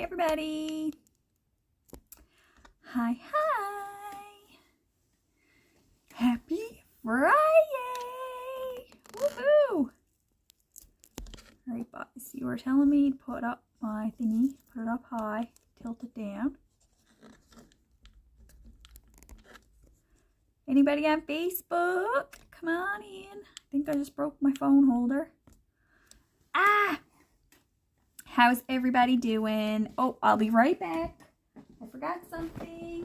everybody. Hi. Happy Friday. Woohoo. Alright, boys, you were telling me to put up my thingy, put it up high, tilt it down. Anybody on Facebook? Come on in. I think I just broke my phone holder. How's everybody doing? Oh, I'll be right back. I forgot something.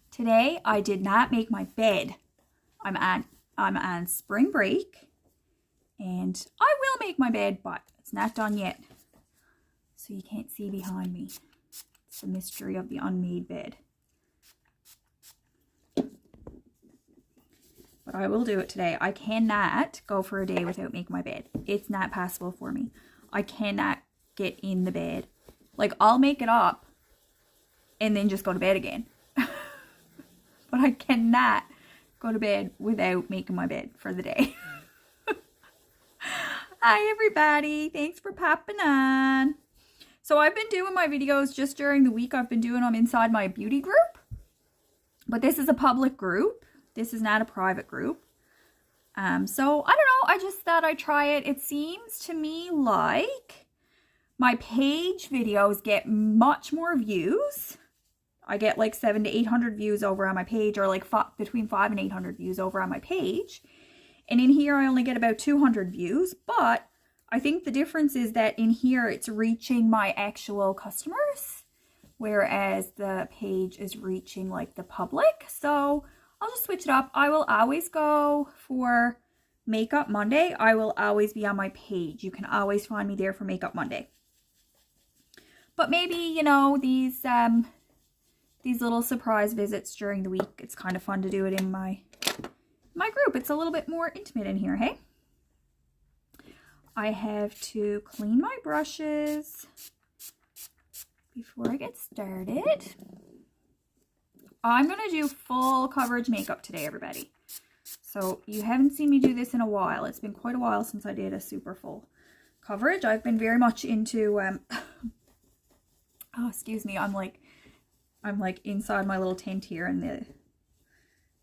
Today I did not make my bed. I'm on spring break and I will make my bed, but it's not done yet. So you can't see behind me. It's the mystery of the unmade bed. But I will do it today. I cannot go for a day without making my bed. It's not possible for me. I cannot get in the bed. Like, I'll make it up and then just go to bed again. But I cannot go to bed without making my bed for the day. Hi, everybody. Thanks for popping on. So I've been doing my videos just during the week. I've been doing them inside my beauty group. But this is a public group. This is not a private group. So I don't know. I just thought I'd try it. It seems to me like my page videos get much more views. I get like 700 to 800 views over on my page, or like between 500 and 800 views over on my page. And in here, I only get about 200 views. But I think the difference is that in here, it's reaching my actual customers, whereas the page is reaching like the public. So I'll just switch it up. I will always go for Makeup Monday. I will always be on my page. You can always find me there for Makeup Monday. But maybe, you know, these little surprise visits during the week, it's kind of fun to do it in my group. It's a little bit more intimate in here, hey? I have to clean my brushes before I get started. I'm going to do full coverage makeup today, everybody. So you haven't seen me do this in a while. It's been quite a while since I did a super full coverage. I've been very much into, oh, excuse me. I'm like inside my little tent here, and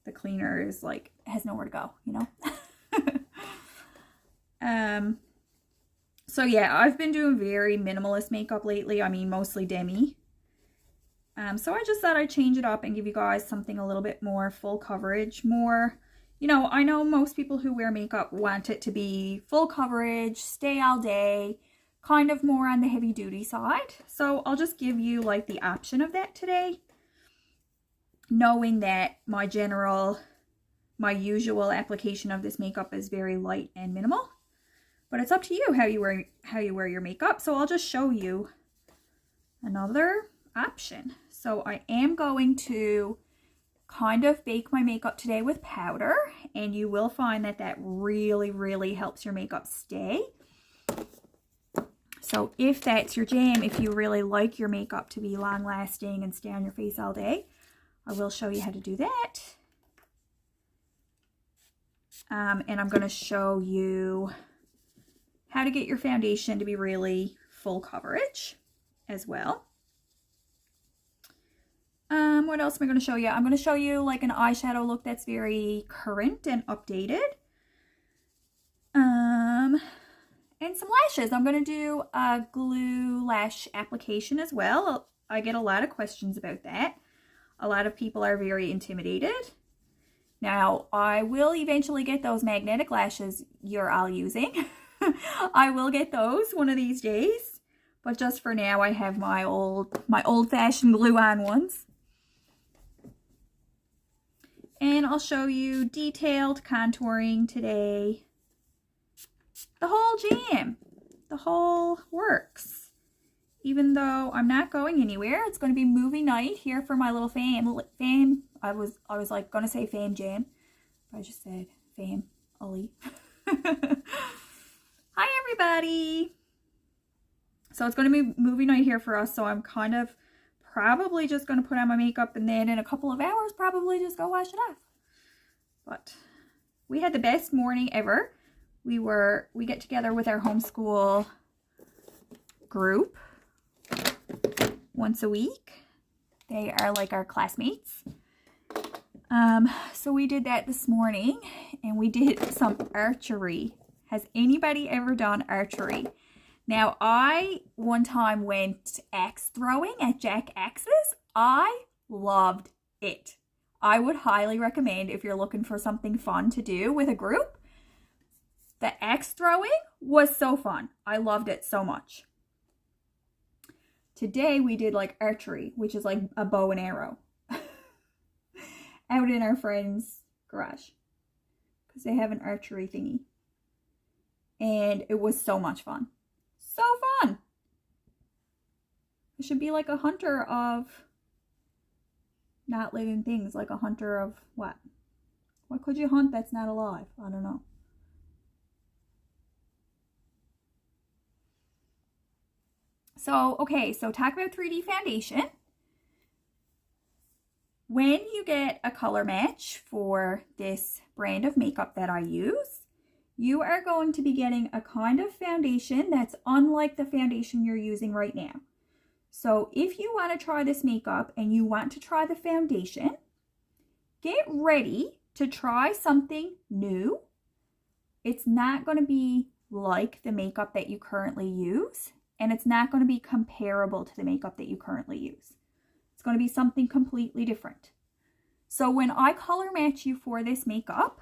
the cleaner is like, has nowhere to go, you know? So yeah, I've been doing very minimalist makeup lately. I mean, mostly demi. So I just thought I'd change it up and give you guys something a little bit more full coverage, more, you know, I know most people who wear makeup want it to be full coverage, stay all day, kind of more on the heavy duty side. So I'll just give you like the option of that today, knowing that my usual application of this makeup is very light and minimal, but it's up to you how you wear your makeup. So I'll just show you another option. So I am going to kind of bake my makeup today with powder, and you will find that that really, really helps your makeup stay. So if that's your jam, if you really like your makeup to be long lasting and stay on your face all day, I will show you how to do that. And I'm going to show you how to get your foundation to be really full coverage as well. What else am I going to show you? I'm going to show you like an eyeshadow look that's very current and updated. And some lashes. I'm going to do a glue lash application as well. I get a lot of questions about that. A lot of people are very intimidated. Now, I will eventually get those magnetic lashes you're all using. I will get those one of these days. But just for now, I have my old-fashioned Gluon ones. And I'll show you detailed contouring today. The whole jam. The whole works. Even though I'm not going anywhere, it's going to be movie night here for my little fam. I was like going to say fam jam. But I just said fam. Ollie. Hi, everybody. So it's going to be movie night here for us. So I'm kind of probably just going to put on my makeup and then in a couple of hours probably just go wash it off. But we had the best morning ever. We get together with our homeschool group once a week. They are like our classmates. So we did that this morning, and we did some archery. Has anybody ever done archery? Now, I one time went axe throwing at Jack Axes. I loved it. I would highly recommend if you're looking for something fun to do with a group. The axe throwing was so fun. I loved it so much. Today we did like archery, which is like a bow and arrow. Out in our friend's garage. Because they have an archery thingy. And it was so much fun. So fun! I should be like a hunter of not living things. Like a hunter of what? What could you hunt that's not alive? I don't know. So, okay, so talk about 3D foundation. When you get a color match for this brand of makeup that I use, you are going to be getting a kind of foundation that's unlike the foundation you're using right now. So if you want to try this makeup and you want to try the foundation, get ready to try something new. It's not going to be like the makeup that you currently use, and it's not going to be comparable to the makeup that you currently use. It's going to be something completely different. So when I color match you for this makeup,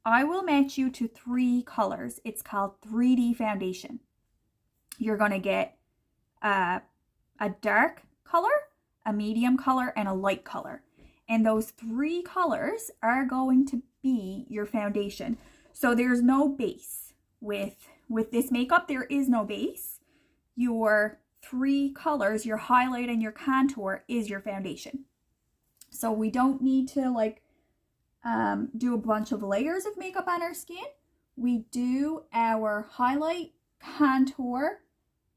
I will match you to 3 colors. It's called 3D foundation. You're going to get a dark color, a medium color, and a light color. And those 3 colors are going to be your foundation. So there's no base with this makeup. There is no base. Your 3 colors, your highlight and your contour, is your foundation. So we don't need to like do a bunch of layers of makeup on our skin. We do our highlight, contour,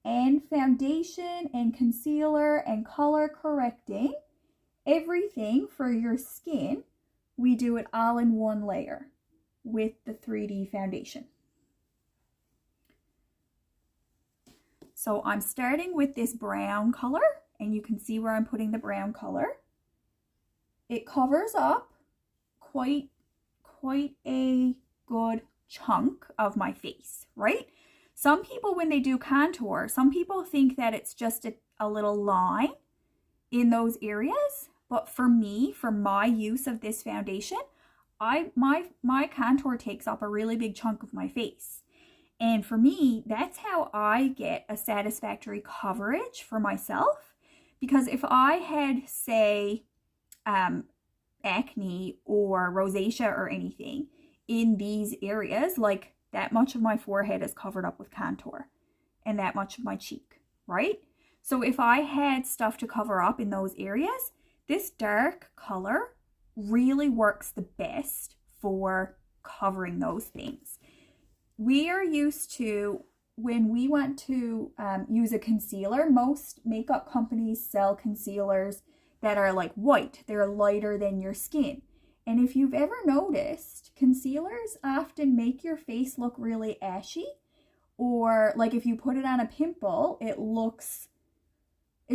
and foundation and concealer and color correcting. Everything for your skin, we do it all in one layer with the 3D foundation. So I'm starting with this brown color, and you can see where I'm putting the brown color. It covers up quite a good chunk of my face, right? Some people, when they do contour, some people think that it's just a little line in those areas. But for me, for my use of this foundation, my contour takes up a really big chunk of my face. And for me, that's how I get a satisfactory coverage for myself. Because if I had, say, acne or rosacea or anything in these areas, like that much of my forehead is covered up with contour and that much of my cheek, right? So if I had stuff to cover up in those areas, this dark color really works the best for covering those things. We are used to, when we want to use a concealer, most makeup companies sell concealers that are like white. They're lighter than your skin. And if you've ever noticed, concealers often make your face look really ashy, or like if you put it on a pimple, it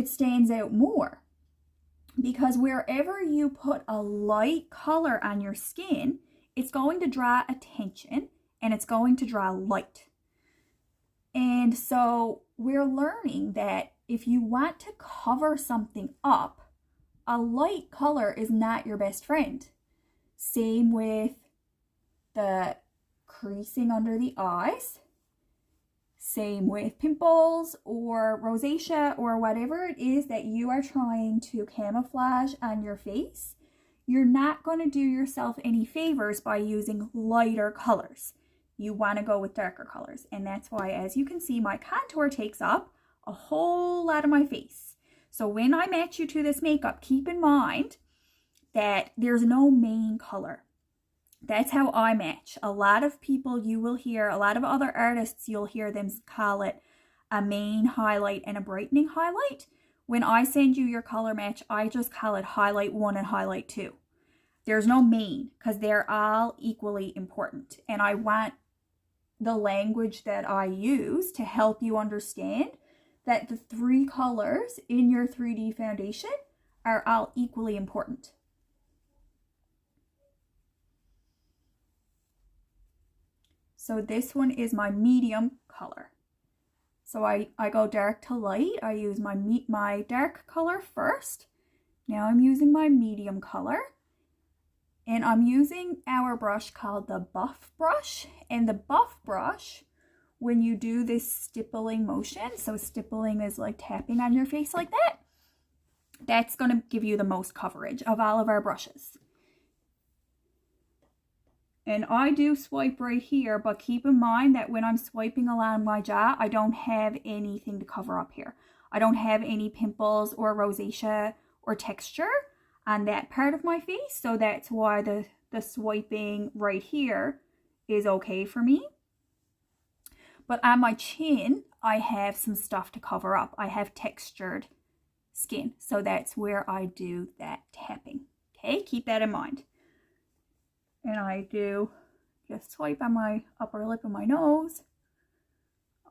stands out more. Because wherever you put a light color on your skin, it's going to draw attention and it's going to draw light. And so we're learning that if you want to cover something up, a light color is not your best friend. Same with the creasing under the eyes. Same with pimples or rosacea or whatever it is that you are trying to camouflage on your face. You're not going to do yourself any favors by using lighter colors. You want to go with darker colors. And that's why, as you can see, my contour takes up a whole lot of my face. So when I match you to this makeup, keep in mind that there's no main color. That's how I match. A lot of people you will hear, a lot of other artists, you'll hear them call it a main highlight and a brightening highlight. When I send you your color match, I just call it highlight 1 and highlight 2. There's no main because they're all equally important. And I want the language that I use to help you understand that the 3 colors in your 3D foundation are all equally important. So this one is my medium color. So I go dark to light. I use my dark color first. Now I'm using my medium color. And I'm using our brush called the Buff Brush. And the Buff Brush, when you do this stippling motion, so stippling is like tapping on your face like that, that's going to give you the most coverage of all of our brushes. And I do swipe right here, but keep in mind that when I'm swiping along my jaw, I don't have anything to cover up here. I don't have any pimples or rosacea or texture on that part of my face. So that's why the swiping right here is okay for me. But on my chin, I have some stuff to cover up. I have textured skin. So that's where I do that tapping. Okay, keep that in mind. And I do just swipe on my upper lip and my nose.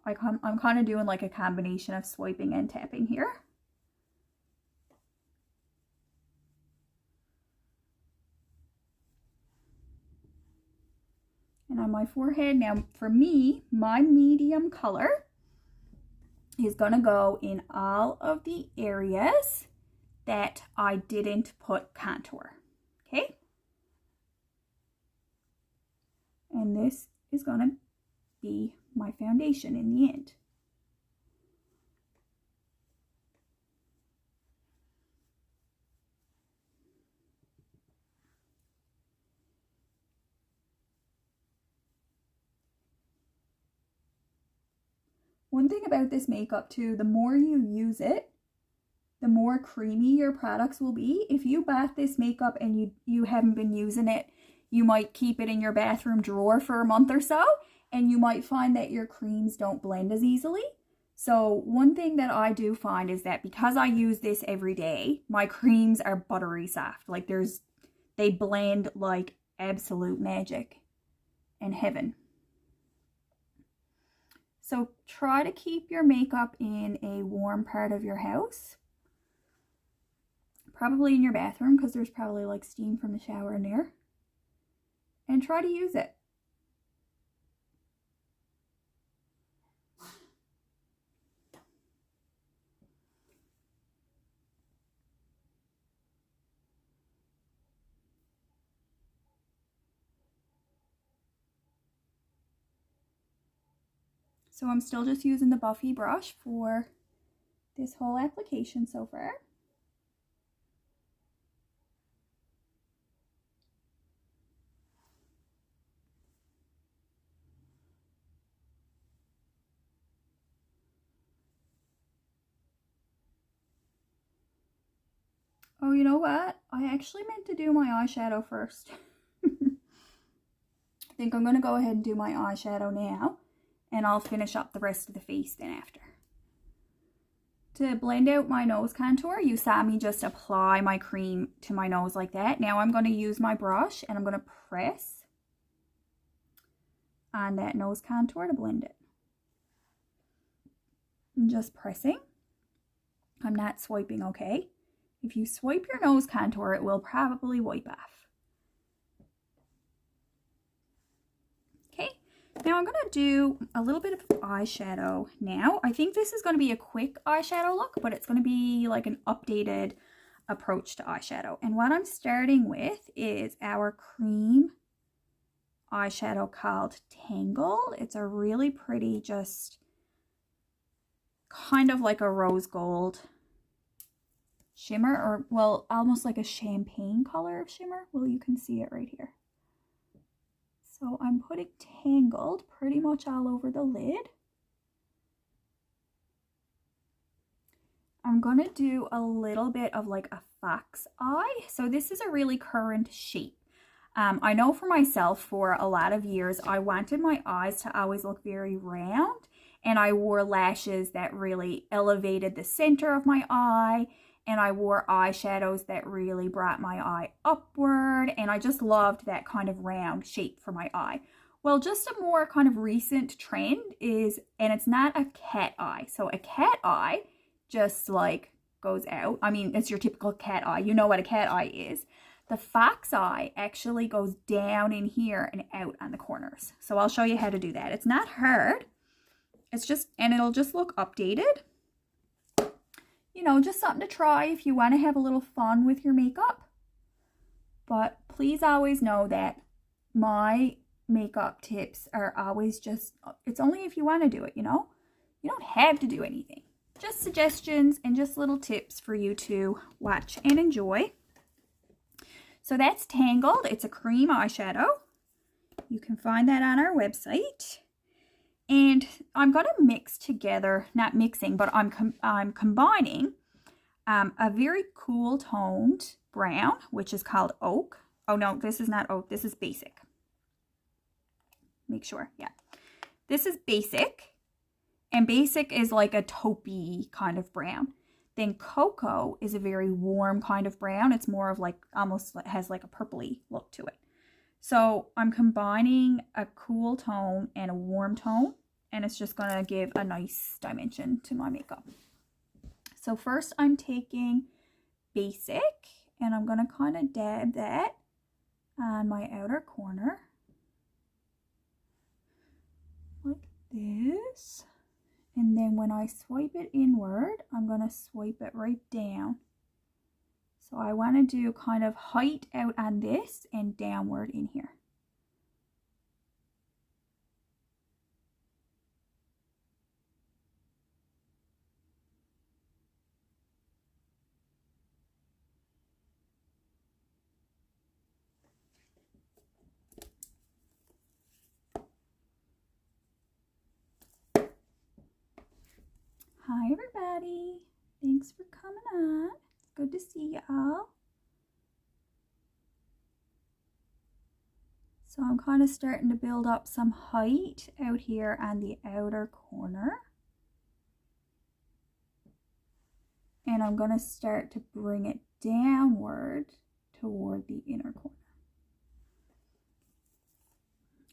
I'm kind of doing like a combination of swiping and tapping here. And on my forehead, now for me, my medium color is going to go in all of the areas that I didn't put contour. Okay? And this is going to be my foundation in the end. One thing about this makeup too, the more you use it, the more creamy your products will be. If you bought this makeup and you haven't been using it, you might keep it in your bathroom drawer for a month or so, and you might find that your creams don't blend as easily. So one thing that I do find is that because I use this every day, my creams are buttery soft. Like they blend like absolute magic and heaven. So try to keep your makeup in a warm part of your house. Probably in your bathroom because there's probably like steam from the shower in there. And try to use it. So I'm still just using the Buffy brush for this whole application so far. Oh, you know what? I actually meant to do my eyeshadow first. I think I'm going to go ahead and do my eyeshadow now, and I'll finish up the rest of the face then after. To blend out my nose contour, you saw me just apply my cream to my nose like that. Now I'm going to use my brush and I'm going to press on that nose contour to blend it. I'm just pressing. I'm not swiping, okay? If you swipe your nose contour, it will probably wipe off. Okay, now I'm going to do a little bit of eyeshadow now. I think this is going to be a quick eyeshadow look, but it's going to be like an updated approach to eyeshadow. And what I'm starting with is our cream eyeshadow called Tangle. It's a really pretty, just kind of like a rose gold shimmer, or well, almost like a champagne color of shimmer. Well, you can see it right here. So I'm putting Tangled pretty much all over the lid. I'm gonna do a little bit of like a fox eye. So this is a really current shape. I know for myself, for a lot of years, I wanted my eyes to always look very round, and I wore lashes that really elevated the center of my eye, and I wore eyeshadows that really brought my eye upward, and I just loved that kind of round shape for my eye. Well, just a more kind of recent trend is, and it's not a cat eye. So a cat eye just like goes out. I mean, it's your typical cat eye. You know what a cat eye is. The fox eye actually goes down in here and out on the corners. So I'll show you how to do that. It's not hard. It's just, and it'll just look updated. You know, just something to try if you want to have a little fun with your makeup. But please always know that my makeup tips are always just, it's only if you want to do it, you know? You don't have to do anything. Just suggestions and just little tips for you to watch and enjoy. So that's Tangled. It's a cream eyeshadow. You can find that on our website. And I'm going to mix together, not mixing, but I'm combining a very cool toned brown, which is called Oak. Oh no, this is not Oak, this is Basic. Make sure, yeah. This is Basic, and Basic is like a taupey kind of brown. Then Cocoa is a very warm kind of brown. It's more of like, almost has like a purpley look to it. So I'm combining a cool tone and a warm tone, and it's just going to give a nice dimension to my makeup. So first I'm taking Basic, and I'm going to kind of dab that on my outer corner. Like this. And then when I swipe it inward, I'm going to swipe it right down. So I want to do kind of height out on this and downward in here. Hi everybody, thanks for coming on. It's good to see you all. So I'm kind of starting to build up some height out here on the outer corner. And I'm going to start to bring it downward toward the inner corner.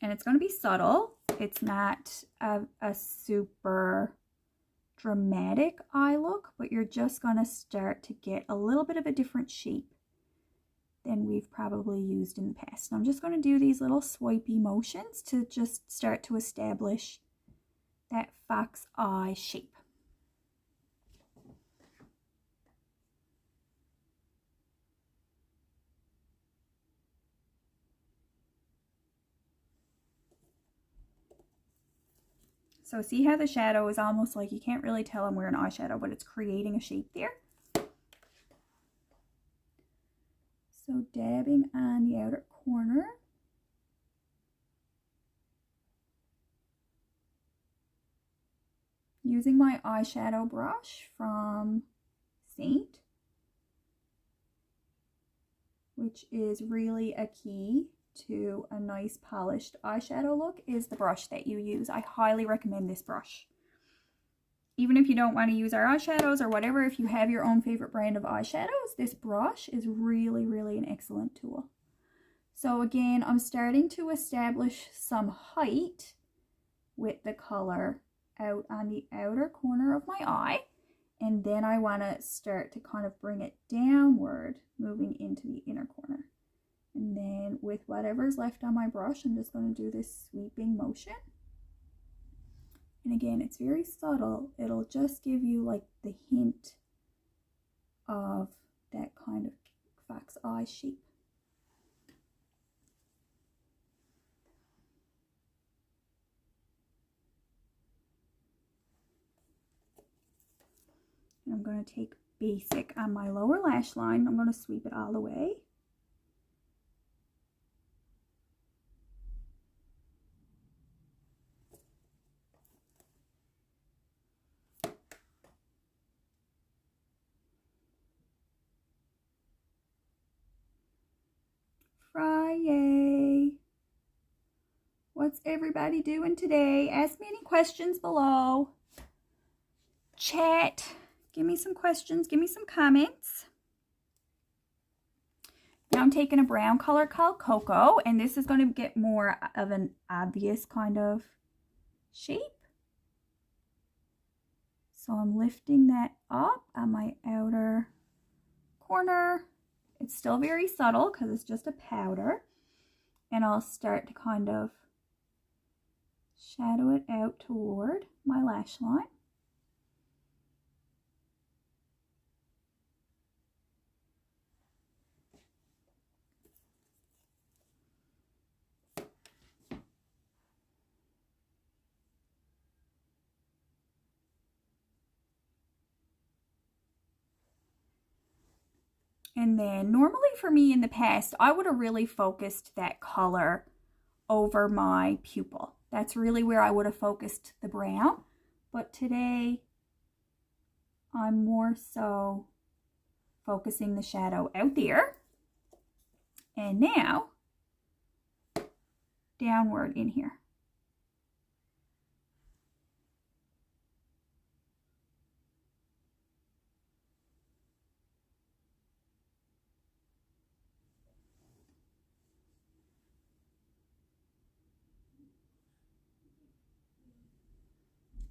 And it's going to be subtle. It's not a super dramatic eye look, but you're just going to start to get a little bit of a different shape than we've probably used in the past. And I'm just going to do these little swipey motions to just start to establish that fox eye shape. So see how the shadow is almost like you can't really tell I'm wearing eyeshadow, but it's creating a shape there. So dabbing on the outer corner. Using my eyeshadow brush from Saint, which is really a key to a nice polished eyeshadow look, is the brush that you use. I highly recommend this brush. Even if you don't want to use our eyeshadows or whatever, if you have your own favorite brand of eyeshadows, this brush is really, really an excellent tool. So again, I'm starting to establish some height with the color out on the outer corner of my eye. And then I want to start to kind of bring it downward, moving into the inner corner. And then with whatever's left on my brush, I'm just going to do this sweeping motion. And again, it's very subtle. It'll just give you like the hint of that kind of fox eye shape. And I'm going to take Basic on my lower lash line. I'm going to sweep it all the way. Friday. What's everybody doing today? Ask me any questions below. Chat. Give me some questions. Give me some comments. Now I'm taking a brown color called Cocoa, and this is going to get more of an obvious kind of shape. So I'm lifting that up on my outer corner. It's still very subtle because it's just a powder. And I'll start to kind of shadow it out toward my lash line. And then normally for me in the past, I would have really focused that color over my pupil. That's really where I would have focused the brown. But today, I'm more so focusing the shadow out there. And now, downward in here.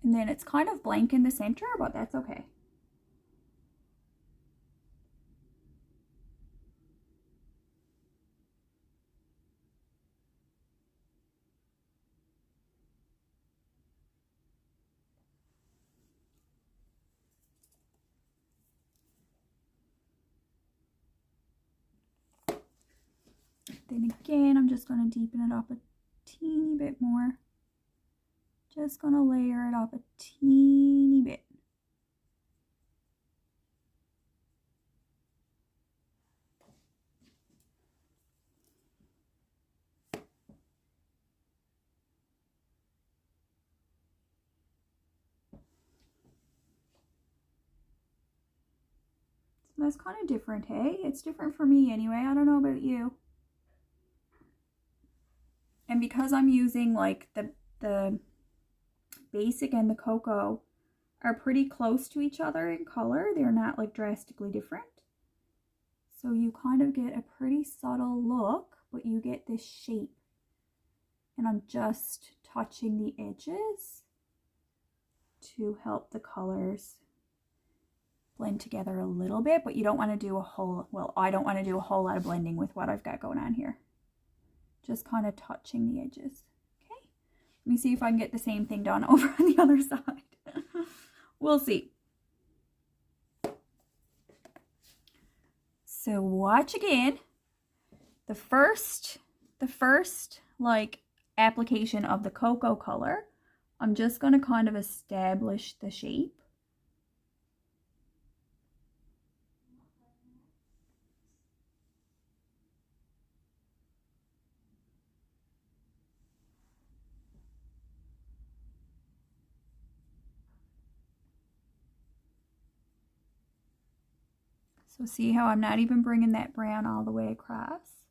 And then it's kind of blank in the center, but that's okay. Then again, I'm just going to deepen it up a teeny bit more. Just going to layer it up a teeny bit. So that's kind of different, hey? It's different for me anyway. I don't know about you. And because I'm using like the basic and the cocoa are pretty close to each other in color. They're not like drastically different. So you kind of get a pretty subtle look, but you get this shape. And I'm just touching the edges to help the colors blend together a little bit, but you don't want to do a whole, well, I don't want to do a whole lot of blending with what I've got going on here. Just kind of touching the edges. Let me see if I can get the same thing done over on the other side. We'll see. So watch again. The first like application of the cocoa color, I'm just going to kind of establish the shape. So see how I'm not even bringing that brown all the way across?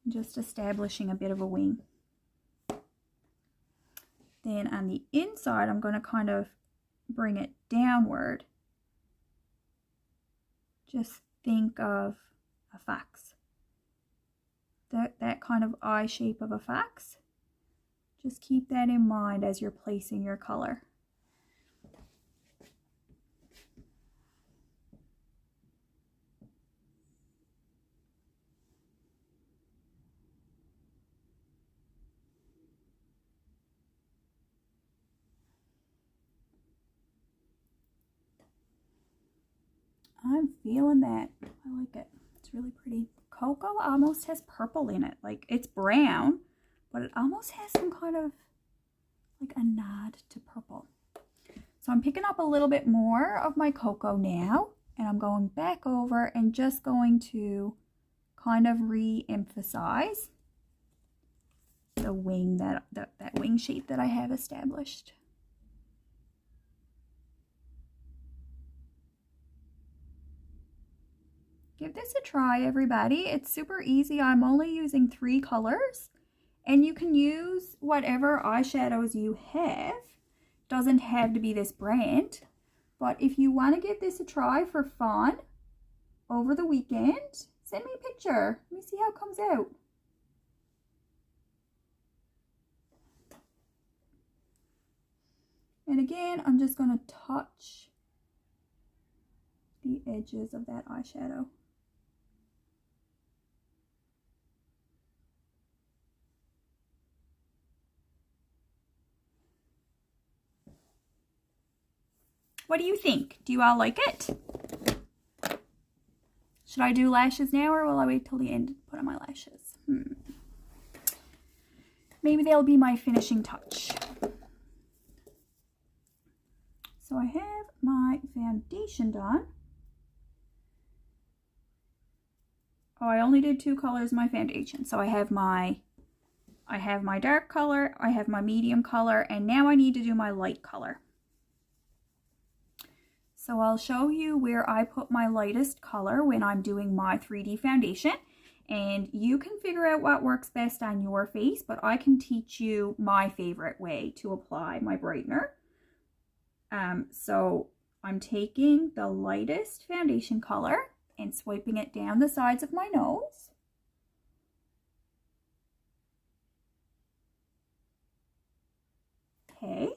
I'm just establishing a bit of a wing. Then on the inside, I'm going to kind of bring it downward. Just think of a fox. That kind of eye shape of a fox. Just keep that in mind as you're placing your color. I'm feeling that. I like it. It's really pretty. Cocoa almost has purple in it. Like, it's brown, but it almost has some kind of like a nod to purple. So I'm picking up a little bit more of my cocoa now, and I'm going back over and just going to kind of re-emphasize the wing, that wing shape that I have established. Give this a try, everybody. It's super easy. I'm only using 3 colors, And you can use whatever eyeshadows you have. Doesn't have to be this brand. But if you want to give this a try for fun over the weekend, send me a picture. Let me see how it comes out. And again, I'm just going to touch the edges of that eyeshadow. What do you think? Do you all like it? Should I do lashes now, or will I wait till the end to put on my lashes? Maybe they'll be my finishing touch. So I have my foundation done. Oh, I only did 2 colors in my foundation. So I have my dark color, I have my medium color, and now I need to do my light color. So I'll show you where I put my lightest color when I'm doing my 3D foundation. And you can figure out what works best on your face, but I can teach you my favorite way to apply my brightener. So I'm taking the lightest foundation color and swiping it down the sides of my nose. Okay.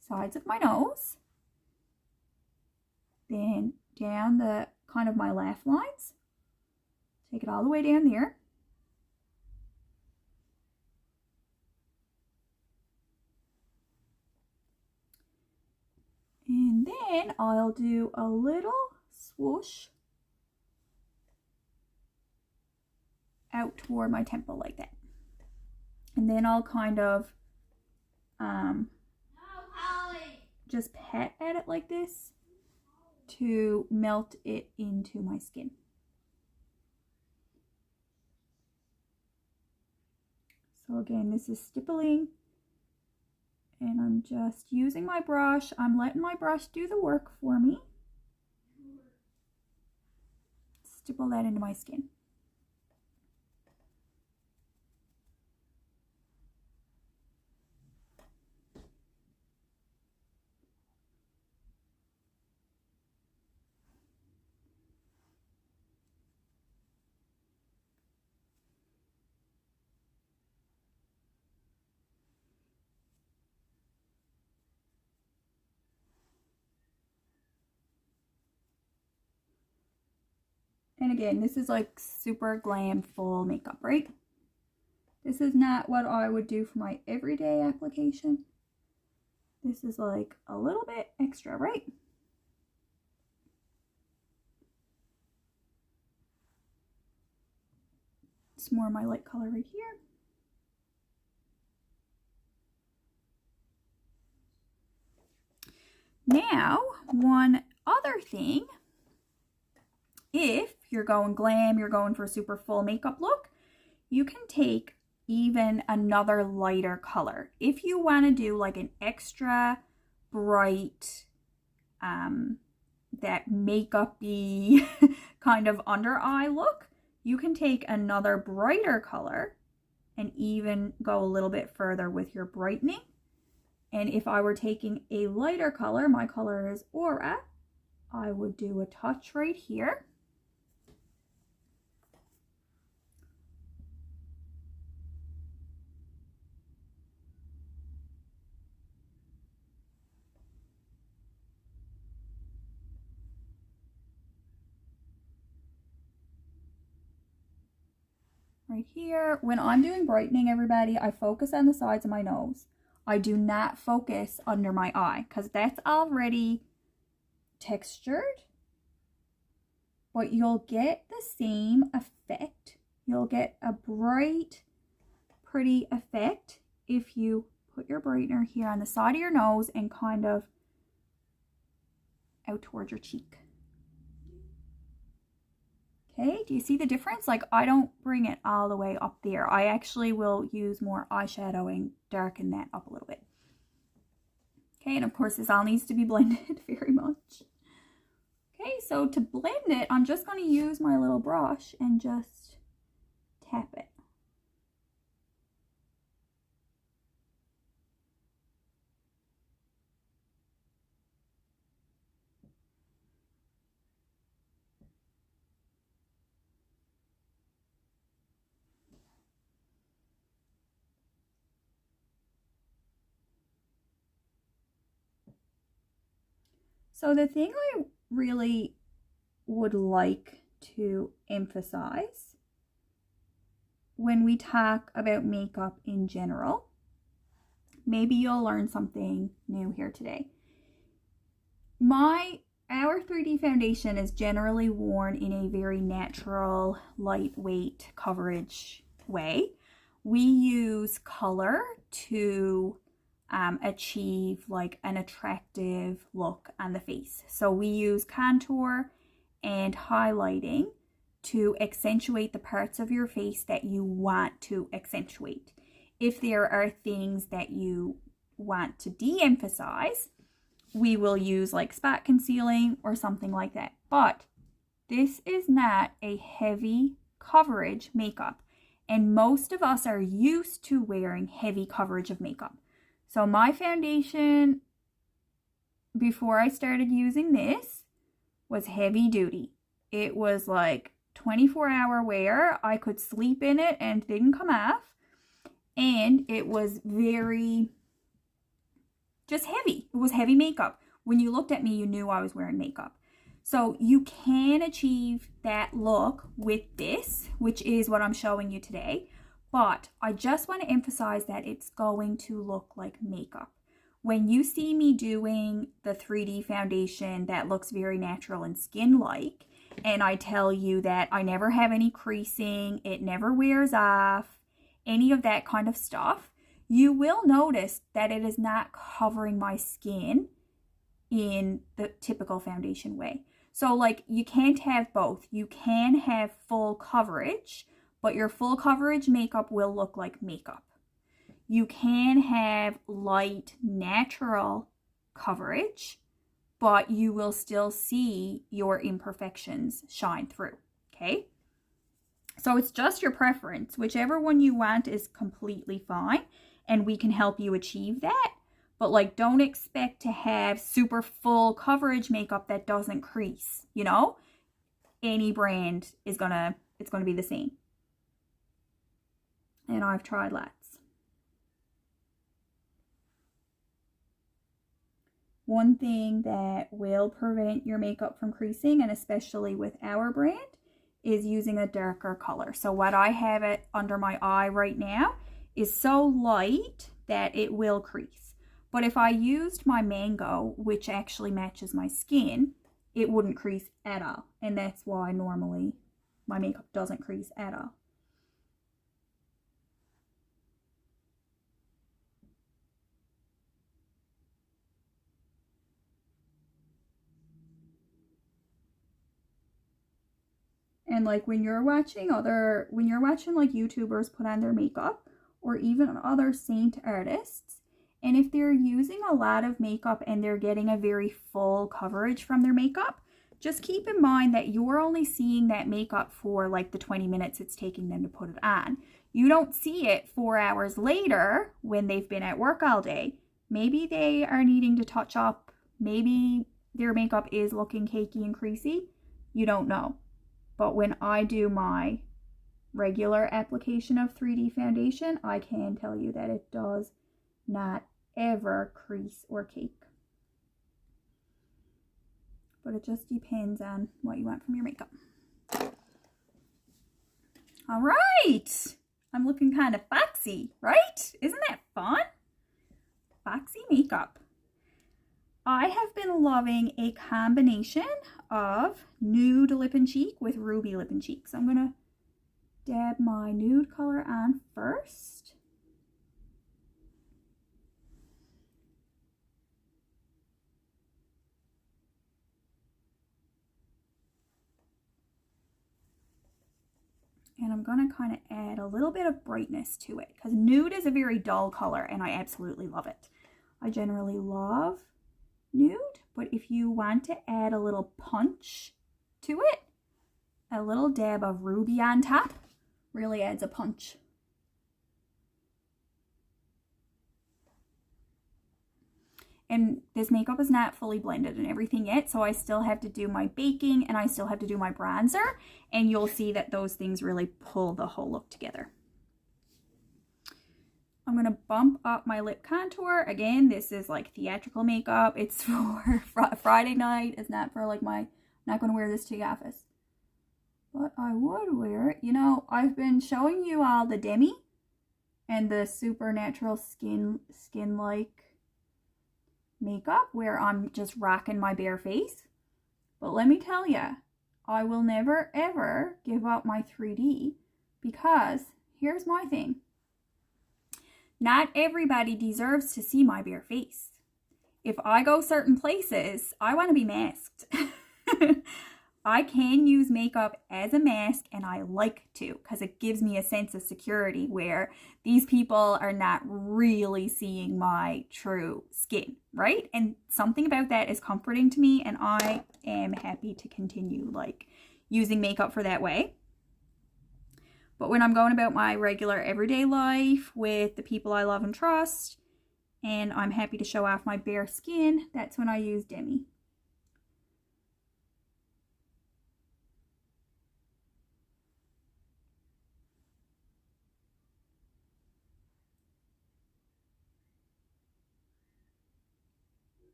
Sides of my nose. Then down the kind of my laugh lines. Take it all the way down there. And then I'll do a little swoosh out toward my temple like that. And then I'll kind of just pat at it like this to melt it into my skin. So again, this is stippling, and I'm just using my brush. I'm letting my brush do the work for me. Stipple that into my skin. And again, this is like super glam full makeup, right? This is not what I would do for my everyday application. This is like a little bit extra, right? It's more my light color right here. Now, one other thing, if you're going glam, you're going for a super full makeup look, you can take even another lighter color. If you want to do like an extra bright, that makeup-y kind of under eye look, you can take another brighter color and even go a little bit further with your brightening. And if I were taking a lighter color, my color is Aura, I would do a touch right here. Right here. When I'm doing brightening, everybody, I focus on the sides of my nose. I do not focus under my eye because that's already textured, but you'll get the same effect. You'll get a bright, pretty effect if you put your brightener here on the side of your nose and kind of out towards your cheek. Okay, do you see the difference? Like, I don't bring it all the way up there. I actually will use more eyeshadow and darken that up a little bit. Okay, and of course this all needs to be blended very much. Okay, so to blend it, I'm just going to use my little brush and just tap it. So the thing I really would like to emphasize when we talk about makeup in general, maybe you'll learn something new here today. Our 3D foundation is generally worn in a very natural, lightweight coverage way. We use color to achieve like an attractive look on the face. So we use contour and highlighting to accentuate the parts of your face that you want to accentuate. If there are things that you want to de-emphasize, we will use like spot concealing or something like that. But this is not a heavy coverage makeup, and most of us are used to wearing heavy coverage of makeup. So my foundation before I started using this was heavy duty. It was like 24-hour wear. I could sleep in it and it didn't come off. And it was very just heavy. It was heavy makeup. When you looked at me, you knew I was wearing makeup. So you can achieve that look with this, which is what I'm showing you today. But I just want to emphasize that it's going to look like makeup. When you see me doing the 3D foundation that looks very natural and skin-like, and I tell you that I never have any creasing, it never wears off, any of that kind of stuff, you will notice that it is not covering my skin in the typical foundation way. So like you can't have both. You can have full coverage, but your full coverage makeup will look like makeup. You can have light, natural coverage, but you will still see your imperfections shine through, okay? So it's just your preference. Whichever one you want is completely fine, and we can help you achieve that. But like, don't expect to have super full coverage makeup that doesn't crease, you know? Any brand is it's gonna be the same. And I've tried lots. One thing that will prevent your makeup from creasing, and especially with our brand, is using a darker color. So what I have it under my eye right now is so light that it will crease. But if I used my mango, which actually matches my skin, it wouldn't crease at all. And that's why normally my makeup doesn't crease at all. And like when you're watching like YouTubers put on their makeup, or even other saint artists, and if they're using a lot of makeup and they're getting a very full coverage from their makeup, just keep in mind that you're only seeing that makeup for like the 20 minutes it's taking them to put it on. You don't see it 4 hours later when they've been at work all day. Maybe they are needing to touch up. Maybe their makeup is looking cakey and creasy. You don't know. But when I do my regular application of 3D foundation, I can tell you that it does not ever crease or cake. But it just depends on what you want from your makeup. All right. I'm looking kind of foxy, right? Isn't that fun? Foxy makeup. I have been loving a combination of nude lip and cheek with ruby lip and cheek. So I'm going to dab my nude color on first. And I'm going to kind of add a little bit of brightness to it, because nude is a very dull color and I absolutely love it. I generally love nude, but if you want to add a little punch to it, a little dab of ruby on top really adds a punch. And this makeup is not fully blended and everything yet, so I still have to do my baking and I still have to do my bronzer, and you'll see that those things really pull the whole look together. I'm going to bump up my lip contour. Again, this is like theatrical makeup. It's for Friday night. It's not for like I'm not going to wear this to the office. But I would wear it. You know, I've been showing you all the Demi and the supernatural skin-like makeup where I'm just rocking my bare face. But let me tell you, I will never ever give up my 3D because here's my thing. Not everybody deserves to see my bare face. If I go certain places, I want to be masked. I can use makeup as a mask, and I like to because it gives me a sense of security where these people are not really seeing my true skin, right? And something about that is comforting to me, and I am happy to continue like using makeup for that way. But when I'm going about my regular everyday life with the people I love and trust, and I'm happy to show off my bare skin, that's when I use Demi.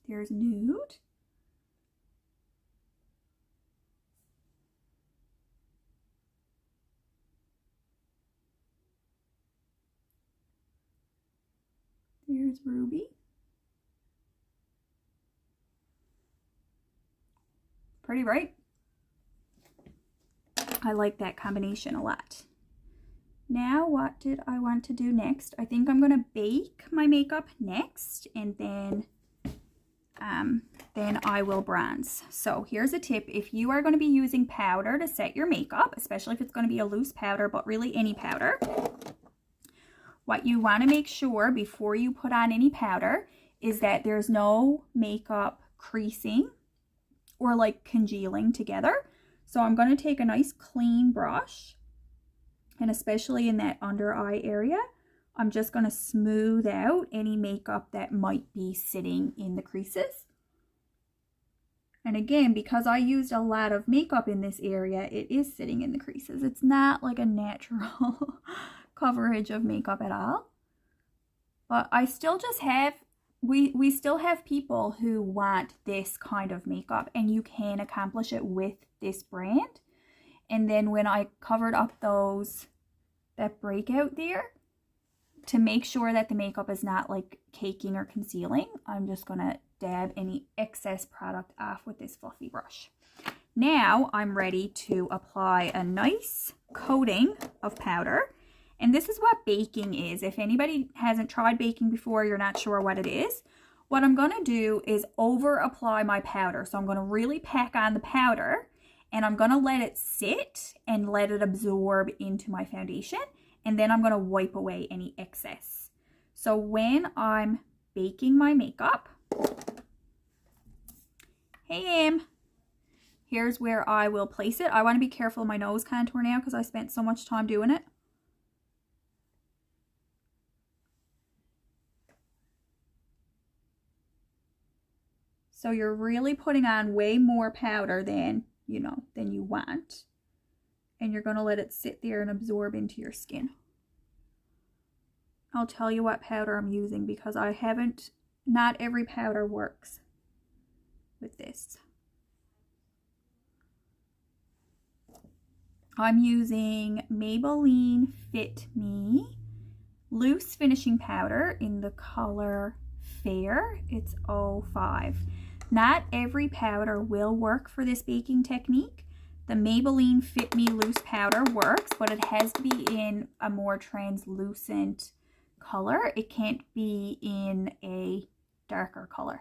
There's Nude. There's Ruby. Pretty, right? I like that combination a lot. Now, what did I want to do next? I think I'm going to bake my makeup next, and then I will bronze. So here's a tip. If you are going to be using powder to set your makeup, especially if it's going to be a loose powder, but really any powder, what you want to make sure before you put on any powder is that there's no makeup creasing or like congealing together. So I'm going to take a nice clean brush, and especially in that under eye area, I'm just going to smooth out any makeup that might be sitting in the creases. And again, because I used a lot of makeup in this area, it is sitting in the creases. It's not like a natural coverage of makeup at all. But I still just have, we still have people who want this kind of makeup, and you can accomplish it with this brand. And then when I covered up that breakout there, to make sure that the makeup is not like caking or concealing, I'm just gonna dab any excess product off with this fluffy brush. Now I'm ready to apply a nice coating of powder. And this is what baking is. If anybody hasn't tried baking before, you're not sure what it is, what I'm gonna do is over apply my powder. So I'm gonna really pack on the powder, and I'm gonna let it sit and let it absorb into my foundation. And then I'm going to wipe away any excess. So when I'm baking my makeup, hey here's where I will place it. I want to be careful of my nose contour now because I spent so much time doing it. So you're really putting on way more powder than you want. And you're going to let it sit there and absorb into your skin. I'll tell you what powder I'm using because not every powder works with this. I'm using Maybelline Fit Me Loose Finishing Powder in the color Fair. It's 05. Not every powder will work for this baking technique. The Maybelline Fit Me Loose Powder works, but it has to be in a more translucent color. It can't be in a darker color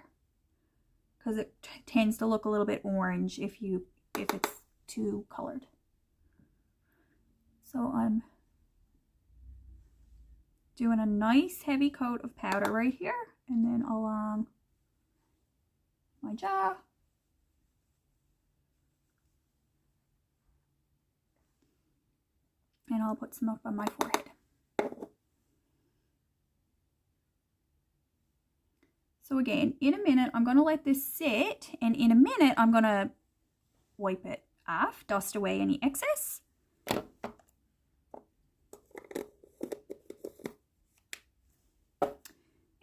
because it tends to look a little bit orange if it's too colored. So I'm doing a nice heavy coat of powder right here, and then along my jaw. And I'll put some up on my forehead. So again, in a minute, I'm going to let this sit, and in a minute, I'm going to wipe it off, dust away any excess.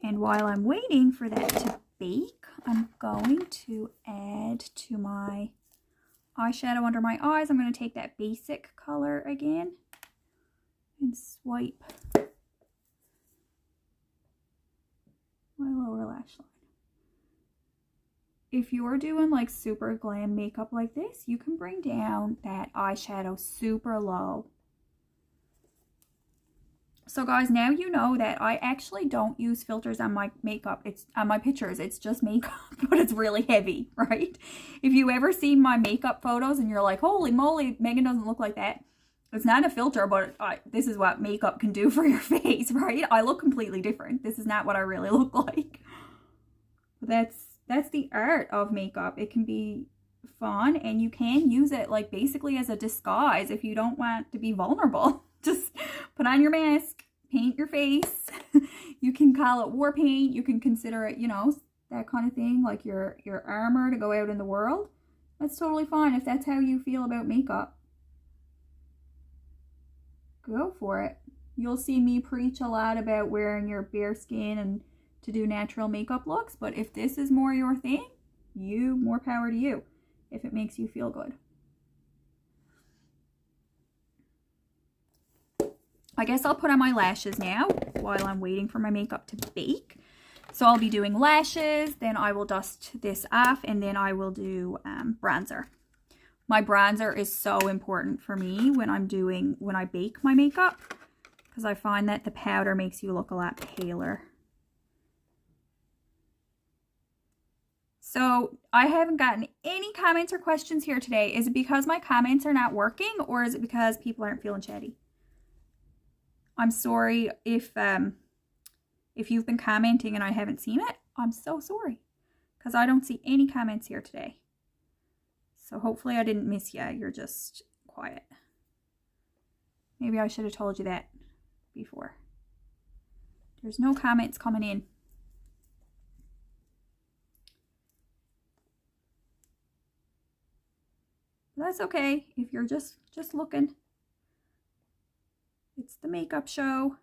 And while I'm waiting for that to bake, I'm going to add to my eyeshadow under my eyes. I'm going to take that basic color again and swipe my lower lash line. If you're doing like super glam makeup like this, you can bring down that eyeshadow super low. So guys, now you know that I actually don't use filters on my makeup. It's on my pictures. It's just makeup, but it's really heavy, right? If you ever see my makeup photos and you're like, holy moly, Megan doesn't look like that. It's not a filter, but this is what makeup can do for your face, right? I look completely different. This is not what I really look like. But that's the art of makeup. It can be fun, and you can use it like basically as a disguise if you don't want to be vulnerable. Just put on your mask, paint your face. You can call it war paint. You can consider it, you know, that kind of thing, like your armor to go out in the world. That's totally fine if that's how you feel about makeup. Go for it. You'll see me preach a lot about wearing your bare skin and to do natural makeup looks, but if this is more your thing, more power to you if it makes you feel good. I guess I'll put on my lashes now while I'm waiting for my makeup to bake. So I'll be doing lashes, then I will dust this off, and then I will do bronzer. My bronzer is so important for me when I bake my makeup, because I find that the powder makes you look a lot paler. So I haven't gotten any comments or questions here today. Is it because my comments are not working, or is it because people aren't feeling chatty? I'm sorry if you've been commenting and I haven't seen it. I'm so sorry, because I don't see any comments here today. So hopefully I didn't miss you. You're just quiet. Maybe I should have told you that before. There's no comments coming in. That's okay if you're just looking. It's the makeup show.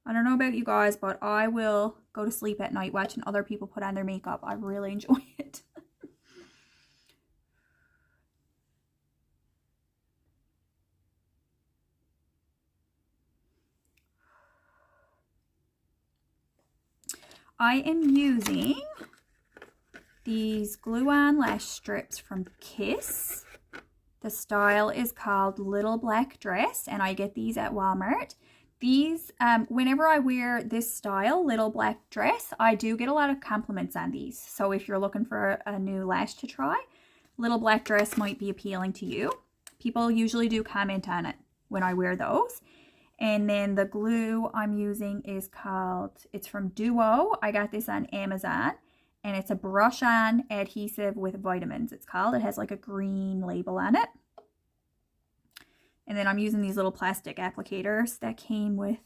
I don't know about you guys, but I will go to sleep at night watching other people put on their makeup. I really enjoy it. I am using these Gluon lash strips from Kiss. The style is called Little Black Dress, and I get these at Walmart. These, whenever I wear this style, Little Black Dress, I do get a lot of compliments on these. So if you're looking for a new lash to try, Little Black Dress might be appealing to you. People usually do comment on it when I wear those. And then the glue I'm using is it's from Duo. I got this on Amazon, and it's a brush-on adhesive with vitamins, it's called. It has like a green label on it. And then I'm using these little plastic applicators that came with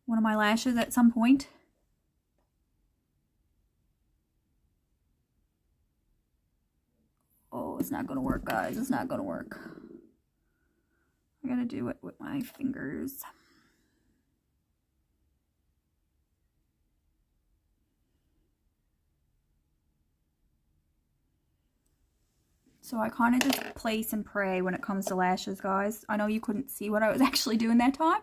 one of my lashes at some point. Oh, it's not going to work, guys. It's not going to work. I got to do it with my fingers. So I kind of just place and pray when it comes to lashes, guys. I know you couldn't see what I was actually doing that time.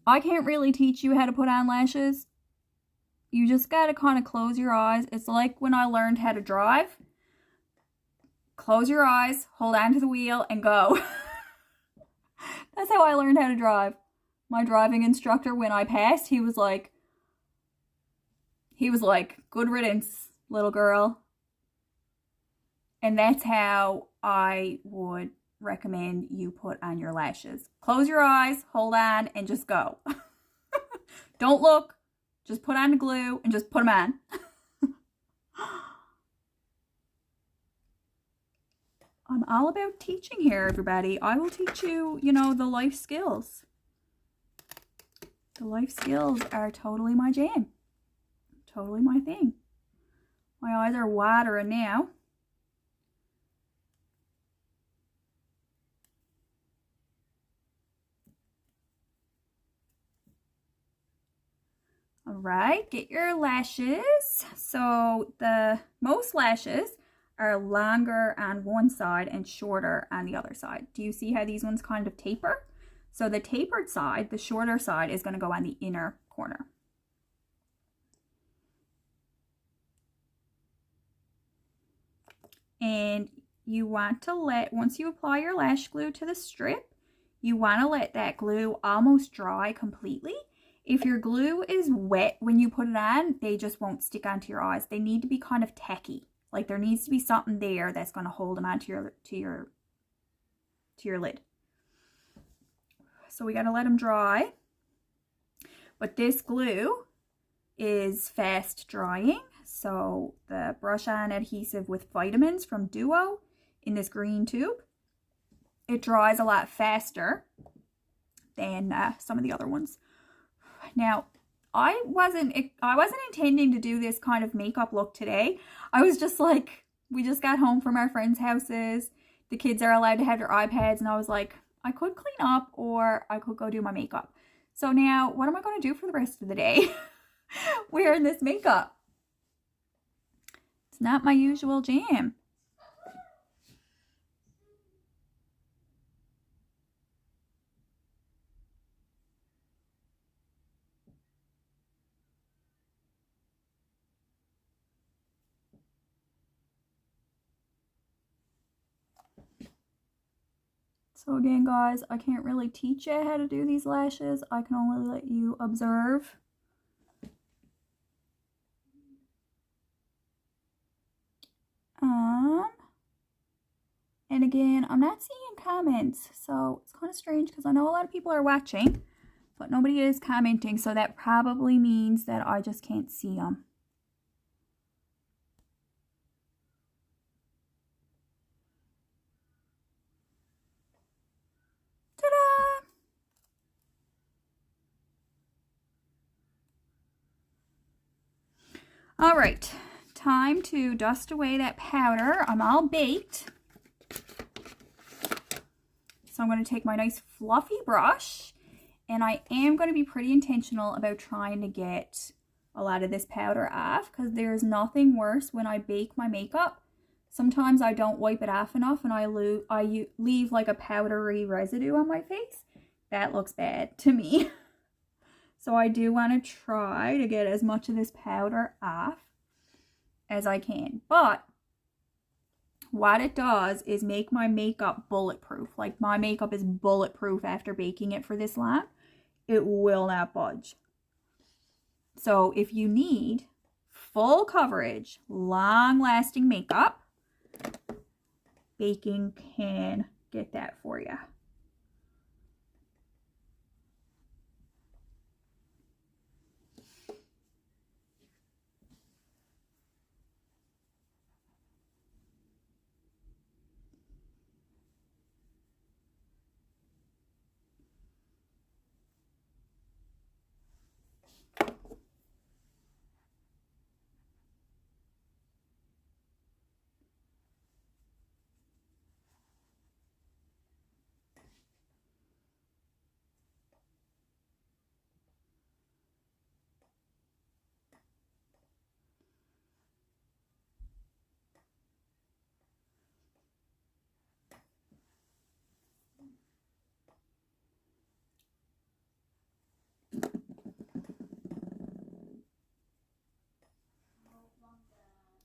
I can't really teach you how to put on lashes. You just got to kind of close your eyes. It's like when I learned how to drive. Close your eyes, hold on to the wheel, and go. That's how I learned how to drive. My driving instructor, when I passed, he was like, good riddance, little girl. And that's how I would recommend you put on your lashes. Close your eyes, hold on, and just go. Don't look. Just put on the glue and just put them on. I'm all about teaching here, everybody. I will teach you, the life skills. The life skills are totally my jam. Totally my thing. My eyes are watering now. All right, get your lashes. So the most lashes are longer on one side and shorter on the other side. Do you see how these ones kind of taper? So the tapered side, the shorter side, is going to go on the inner corner. And you want to once you apply your lash glue to the strip, you want to let that glue almost dry completely. If your glue is wet when you put it on, they just won't stick onto your eyes. They need to be kind of tacky. Like there needs to be something there that's going to hold them onto your lid. So we got to let them dry. But this glue is fast drying. So the brush on adhesive with vitamins from Duo in this green tube, it dries a lot faster than some of the other ones. Now, I wasn't intending to do this kind of makeup look today. I was just like, we just got home from our friends' houses. The kids are allowed to have their iPads, and I was like, I could clean up or I could go do my makeup. So now, what am I going to do for the rest of the day wearing this makeup? It's not my usual jam. So again, guys, I can't really teach you how to do these lashes. I can only let you observe. And again, I'm not seeing comments, so it's kind of strange because I know a lot of people are watching, but nobody is commenting, so that probably means that I just can't see them. Ta-da! All right, time to dust away that powder. I'm all baked. So I'm going to take my nice fluffy brush, and I am going to be pretty intentional about trying to get a lot of this powder off, because there's nothing worse when I bake my makeup. Sometimes I don't wipe it off enough and I leave like a powdery residue on my face. That looks bad to me. So I do want to try to get as much of this powder off as I can. But what it does is make my makeup bulletproof. Like my makeup is bulletproof after baking it for this long. It will not budge. So if you need full coverage, long-lasting makeup, baking can get that for you.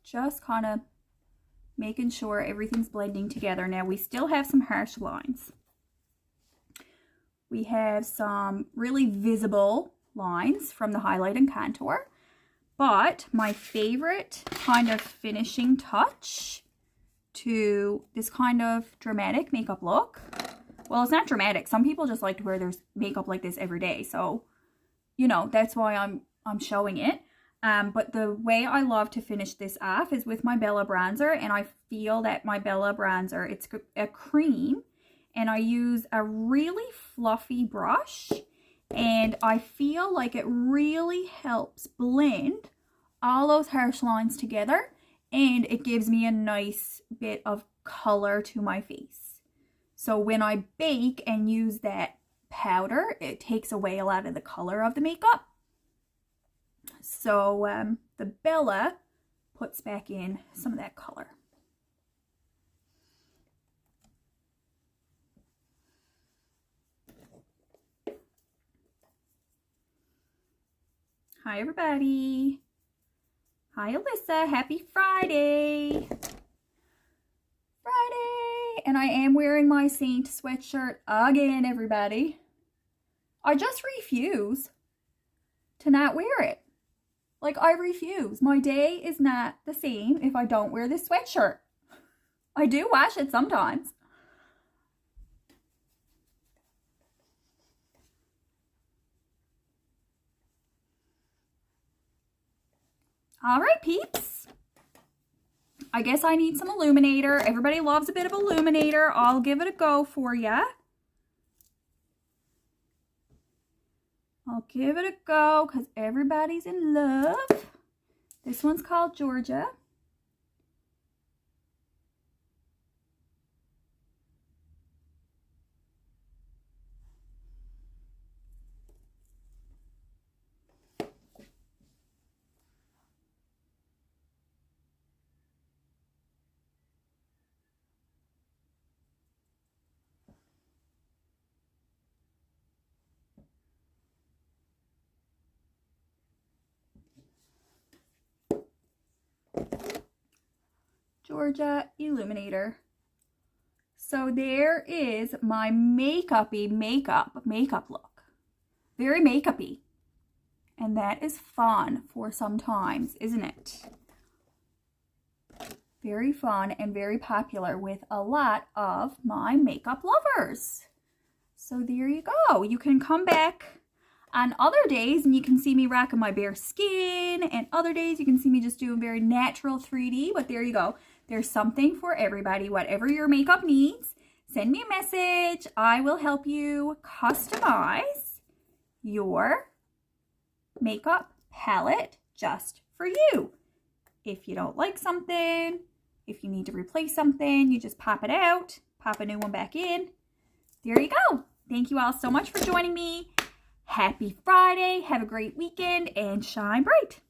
Just kind of making sure everything's blending together. Now we still have some harsh lines. We have some really visible lines from the highlight and contour. But my favorite kind of finishing touch to this kind of dramatic makeup look, well, it's not dramatic. Some people just like to wear their makeup like this every day. So, you know, that's why I'm showing it. But the way I love to finish this off is with my Bella bronzer, and I feel that my Bella bronzer, it's a cream, and I use a really fluffy brush, and I feel like it really helps blend all those harsh lines together, and it gives me a nice bit of color to my face. So when I bake and use that powder, it takes away a lot of the color of the makeup. So the Bella puts back in some of that color. Hi, everybody. Hi, Alyssa. Happy Friday. Friday. And I am wearing my Saint sweatshirt again, everybody. I just refuse to not wear it. Like, I refuse. My day is not the same if I don't wear this sweatshirt. I do wash it sometimes. All right, peeps. I guess I need some illuminator. Everybody loves a bit of illuminator. I'll give it a go for ya. I'll give it a go because everybody's in love. This one's called Georgia. Georgia Illuminator. So there is my makeup look. Very makeup-y. And that is fun for sometimes, isn't it? Very fun and very popular with a lot of my makeup lovers. So there you go. You can come back on other days and you can see me rocking my bare skin, and other days you can see me just doing very natural 3D, but there you go. There's something for everybody. Whatever your makeup needs, send me a message. I will help you customize your makeup palette just for you. If you don't like something, if you need to replace something, you just pop it out, pop a new one back in. There you go. Thank you all so much for joining me. Happy Friday. Have a great weekend and shine bright.